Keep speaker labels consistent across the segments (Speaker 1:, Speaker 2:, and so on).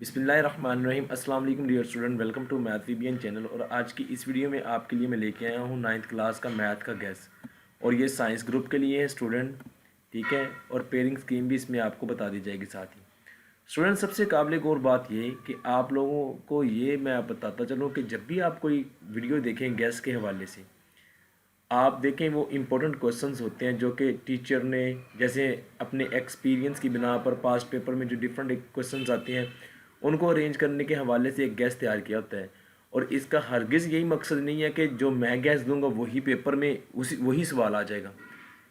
Speaker 1: बिस्मिल्लाहिर्रहमानिर्रहीम। अस्सलाम वालेकुम dear student, welcome to math VBN channel. और आज की इस वीडियो में आपके लिए मैं लेके आया हूँ 9th क्लास का मैथ का गैस, और ये साइंस ग्रुप के लिए है स्टूडेंट, ठीक है। और पेयरिंग स्कीम भी इसमें आपको बता दी जाएगी साथ ही। स्टूडेंट, सबसे काबिल गौर बात ये कि आप लोगों को ये मैं बताता चलूँ कि जब भी आप कोई वीडियो देखें गैस के हवाले से, आप देखें वो इम्पोर्टेंट क्वेश्चंस होते हैं जो कि टीचर ने जैसे अपने एक्सपीरियंस की बिना पर पास्ट पेपर में जो डिफरेंट क्वेश्चंस आते हैं उनको अरेंज करने के हवाले से एक गैस तैयार किया होता है। और इसका हरगिज़ यही मकसद नहीं है कि जो मैं गैस दूंगा वही पेपर में उसी वही सवाल आ जाएगा।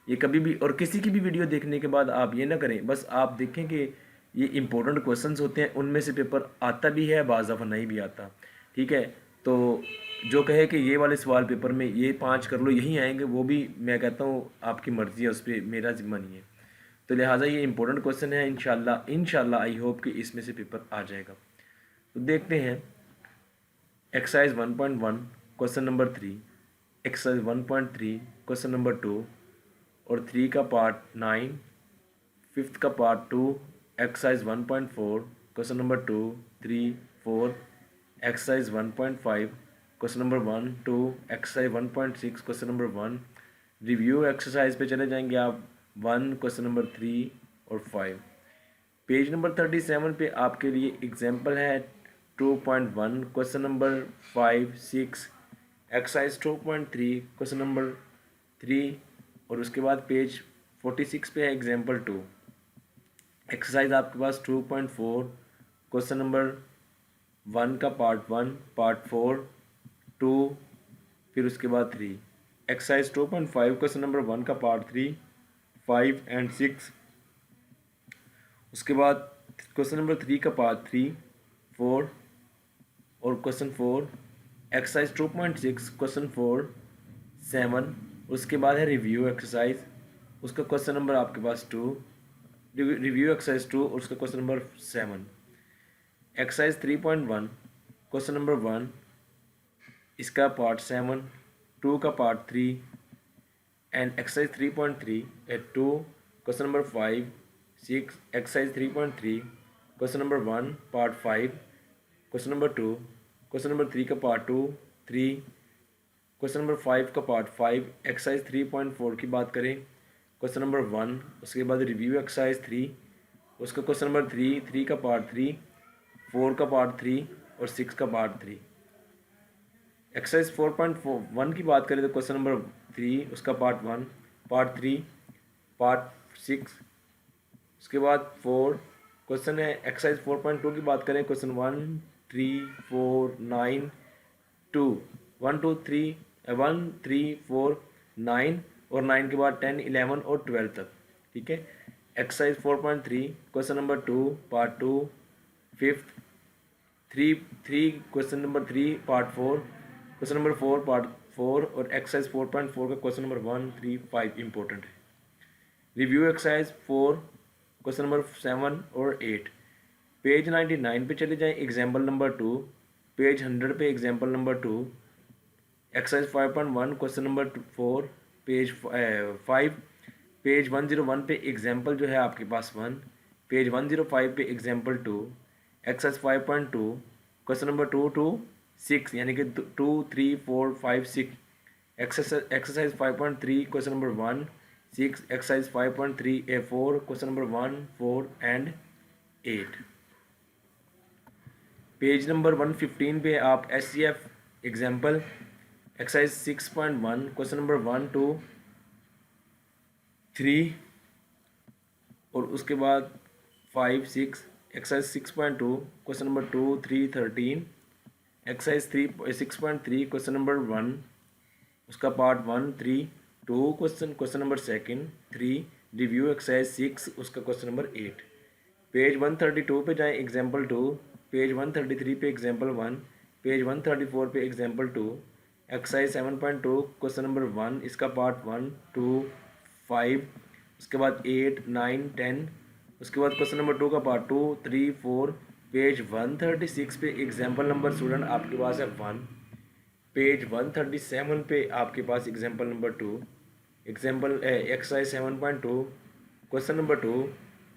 Speaker 1: ये कभी भी और किसी की भी वीडियो देखने के बाद आप ये ना करें, बस आप देखें कि ये इंपॉर्टेंट क्वेश्चंस होते हैं, उनमें से पेपर आता भी है, बाज़ दफ़ा नहीं भी आता, ठीक है। तो जो कहे कि ये वाले सवाल पेपर में ये 5 कर लो यही आएंगे, वो भी मैं कहता हूँ आपकी मर्ज़ी है, उस पर मेरा ज़िम्मा नहीं है। तो लिहाजा ये इंपॉर्टेंट क्वेश्चन है, इंशाल्लाह आई होप कि इसमें से पेपर आ जाएगा। तो देखते हैं exercise 1.1 question number 3, exercise 1.3 question number 2, और 3 का पार्ट 9, 5th का part 2, exercise 1.4 question number 2, 3, 4, exercise 1.5 question number 1, 2, exercise 1.6 question number 1। Review exercise पे चले जाएंगे आप 1 क्वेश्चन नंबर 3 और 5। पेज नंबर 37 पे आपके लिए एग्जाम्पल है 2.1 question number 5, 6, exercise 2.3 question number 3, और उसके बाद पेज 46 पे है एग्जाम्पल 2। एक्सरसाइज आपके पास 2.4 क्वेश्चन नंबर 1 का पार्ट 1, पार्ट 4, 2, फिर उसके बाद 3। एक्सरसाइज 2.5 क्वेश्चन नंबर 1 का पार्ट 3, 5 एंड 6, उसके बाद क्वेश्चन नंबर 3 का पार्ट 3, 4 और क्वेश्चन 4। एक्सरसाइज 2.6 क्वेश्चन 4, 7, उसके बाद है रिव्यू एक्सरसाइज, उसका क्वेश्चन नंबर आपके पास 2, रिव्यू एक्सरसाइज 2 और उसका question number 7। Exercise 3.1 question number 1, इसका पार्ट 7, 2 का part 3 and exercise 3.3 at 2 question number 5, 6, exercise 3.3 question number 1 part 5, question number 2, question number 3 का पार्ट 2, 3, क्वेश्चन नंबर 5 का पार्ट 5। एक्सरसाइज 3.4 की बात करें, क्वेश्चन नंबर 1, उसके बाद रिव्यू एक्सरसाइज 3, उसका क्वेश्चन नंबर 3, 3 का पार्ट 3, 4 का पार्ट 3 और 6 का पार्ट 3। एक्सरसाइज 4.1 की बात करें तो क्वेश्चन नंबर 3, उसका पार्ट 1, पार्ट 3, पार्ट 6, उसके बाद 4 क्वेश्चन है। एक्सरसाइज 4.2 की बात करें, क्वेश्चन 1, 3, 4, 9, 2, 1, 2, 3, 1, 3, 4, 9 और 9 के बाद 10, 11 और 12 तक, ठीक है। Exercise 4.3 question number 2 part 2, 5th, 3 question number 3 part 4, question number 4 part 4 और एक्सरसाइज 4.4 का क्वेश्चन नंबर 1, 3, 5 इंपॉर्टेंट है। रिव्यू एक्सरसाइज 4 क्वेश्चन नंबर 7 और 8। पेज 99 पे चले जाएं, एग्जाम्पल नंबर 2, पेज 100 पे example number 2। Exercise 5.1 question number 4, page 5, page 101 पे एग्जाम्पल जो है आपके पास 1, पेज 105 पे example 2। Exercise 5.2 question number 2 to 6, यानी कि 2, 3, 4, 5, 6। Exercise 5.3 question number 1, 6, exercise 5.3 A4 question number 1, 4 and 8। Page number 115 पे आप SCF example exercise 6.1 question number 1, 2, 3 और उसके बाद 5, 6। Exercise 6.2 question number 2, 3, 13। Exercise 6.3 question number 1, उसका part 1, 3, 2 question number 2, 3। Review exercise 6, उसका question number 8। Page 132 पे जाएं, एग्जाम्पल 2, पेज 133 पे एग्जाम्पल 1, पेज 134 पे एग्जाम्पल 2। एक्सरसाइज 7.2 क्वेश्चन नंबर 1, इसका पार्ट 1, 2, 5, उसके बाद 8, 9, 10, उसके बाद क्वेश्चन नंबर 2 का पार्ट 2, 3, 4। पेज 136 पे एग्जाम्पल नंबर स्टूडेंट आपके पास है 1। पेज 137 पे आपके पास example number 2, example exercise 7.2 question number 2,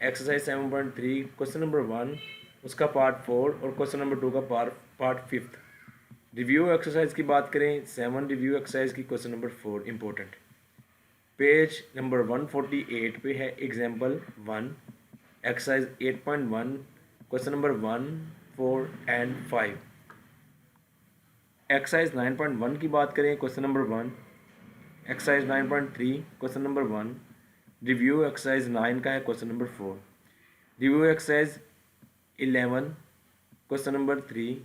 Speaker 1: exercise 7.3 question number 1, उसका पार्ट 4 और क्वेश्चन नंबर 2 का पार्ट 5। रिव्यू एक्सरसाइज की बात करें 7 रिव्यू एक्सरसाइज की question number 4 important. Page number 148 पे है example 1 exercise 8.1 question number 1, 4 and 5। Exercise 9.1 की बात करें question number 1, exercise 9.3 question number 1, review exercise 9 का है question number 4, review exercise 11 question number 3,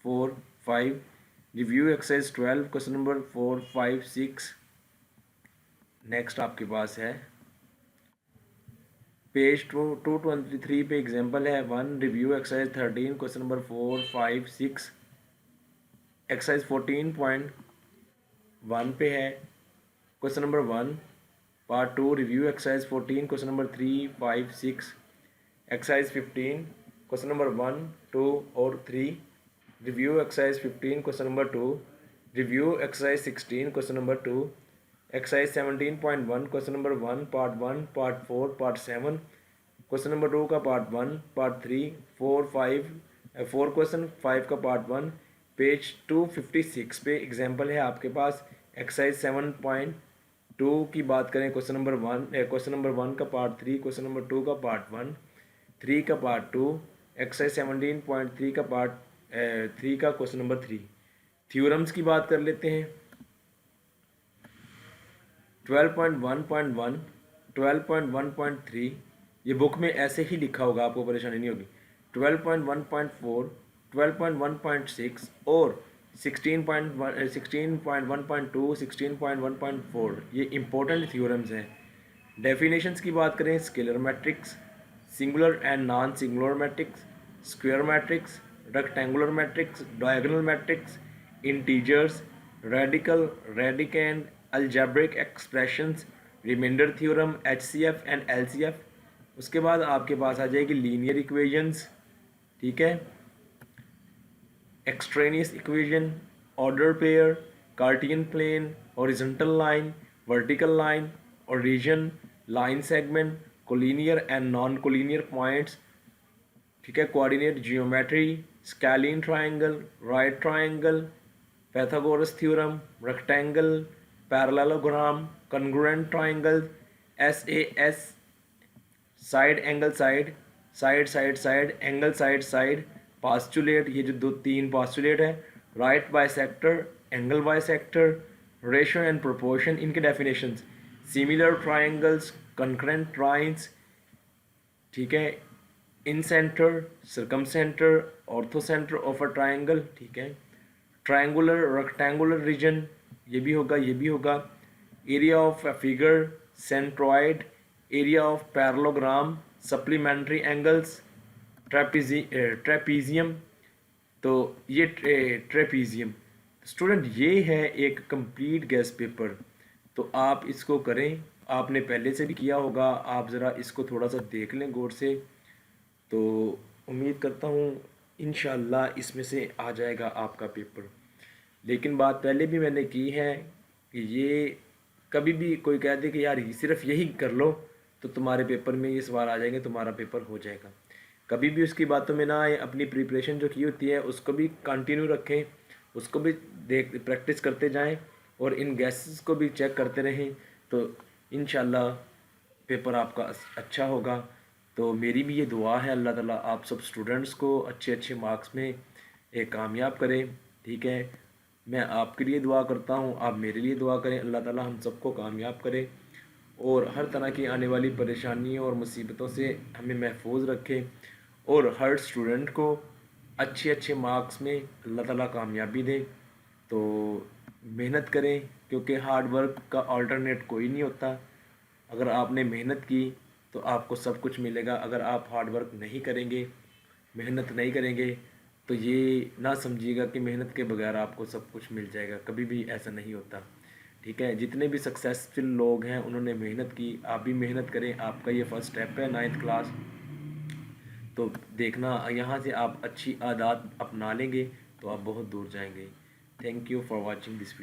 Speaker 1: 4, 5, review exercise 12 question number 4, 5, 6। Next आपके पास है पेज 223 पे एग्जाम्पल है 1 review exercise 13 question number 4, 5, 6। Exercise 14.1 पे है question number 1 part 2 review exercise 14 question number 3, 5, 6। Exercise 15 question number 1, 2 और 3, review exercise 15 question number 2, review exercise 16 question number 2, exercise 17.1 question number 1 part 1 part 4 part 7, question number 2 का part 1 part 3 4 5 4 question 5 का part 1। Page 256 पे example है आपके पास exercise 7.2 की बात करें question number 1 का पार्ट 3 क्वेश्चन नंबर 2 का पार्ट 1, 3 का पार्ट 2, एक्सरसाइज 17.3 का पार्ट 3 का क्वेश्चन नंबर 3। थ्योरम्स की बात कर लेते हैं 12.1.1 12.1.3 ये बुक में ऐसे ही लिखा होगा, आपको परेशानी नहीं होगी। 12.1.4 12.1.6 और 16.1.2 16.1.4 ये इंपॉर्टेंट थ्योरम्स हैं। डेफिनेशंस की बात करें scalar matrix, singular and non singular matrix, square matrix, rectangular matrix, diagonal matrix, integers, radical, radicand, algebraic expressions, remainder theorem, HCF and LCF. उसके बाद आपके पास आ जाएगी लीनियर इक्वेशंस, ठीक है, extraneous equation, order pair, cartesian plane, horizontal line, vertical line, origin, line segment, collinear and non collinear points, ठीक है, coordinate geometry, scalene triangle, right triangle, Pythagoras theorem, rectangle, parallelogram, congruent triangle, SAS, side angle side, side side side, angle side side, postulate, ये जो 3 postulate है, right bisector, angle bisector, ratio and proportion, इनके definitions, similar triangles, concurrent ट्राइंस, ठीक है, incentre, circum centre, ortho centre of a triangle, ठीक है, triangular rectangular reason, ये भी होगा, ये भी होगा, area of a figure, centroid, area of parallelogram, supplementary angles, trapezium, तो ये ट्रेपीजियम। स्टूडेंट ये है एक कंप्लीट गैस पेपर, तो आप इसको करें, आपने पहले से भी किया होगा, आप ज़रा इसको थोड़ा सा देख लें गौर से, तो उम्मीद करता हूँ इंशाल्लाह इसमें से आ जाएगा आपका पेपर। लेकिन बात पहले भी मैंने की है कि ये कभी भी कोई कह दे कि यार सिर्फ यही कर लो तो तुम्हारे पेपर में ये सवाल आ जाएंगे, तुम्हारा पेपर हो जाएगा, कभी भी उसकी बातों में ना आए। अपनी प्रिपरेशन जो की होती है उसको भी कंटिन्यू रखें, उसको भी प्रैक्टिस करते जाएं और इन गैसेस को भी चेक करते रहें, तो इंशाल्लाह पेपर आपका अच्छा होगा। तो मेरी भी ये दुआ है, अल्लाह ताला आप सब स्टूडेंट्स को अच्छे अच्छे मार्क्स में कामयाब करें, ठीक है। मैं आपके लिए दुआ करता हूँ, आप मेरे लिए दुआ करें, अल्लाह ताला हम सबको कामयाब करे और हर तरह की आने वाली परेशानियों और मुसीबतों से हमें महफूज रखे और हर स्टूडेंट को अच्छे अच्छे मार्क्स में अल्लाह ताला कामयाबी दे। तो मेहनत करें, क्योंकि हार्ड वर्क का अल्टरनेट कोई नहीं होता। अगर आपने मेहनत की तो आपको सब कुछ मिलेगा, अगर आप हार्ड वर्क नहीं करेंगे, मेहनत नहीं करेंगे, तो ये ना समझिएगा कि मेहनत के बगैर आपको सब कुछ मिल जाएगा, कभी भी ऐसा नहीं होता, ठीक है। जितने भी सक्सेसफुल लोग हैं उन्होंने मेहनत की, आप भी मेहनत करें, आपका ये फर्स्ट स्टेप है 9th क्लास। तो देखना यहाँ से आप अच्छी आदत अपना लेंगे तो आप बहुत दूर जाएंगे। Thank you for watching this video.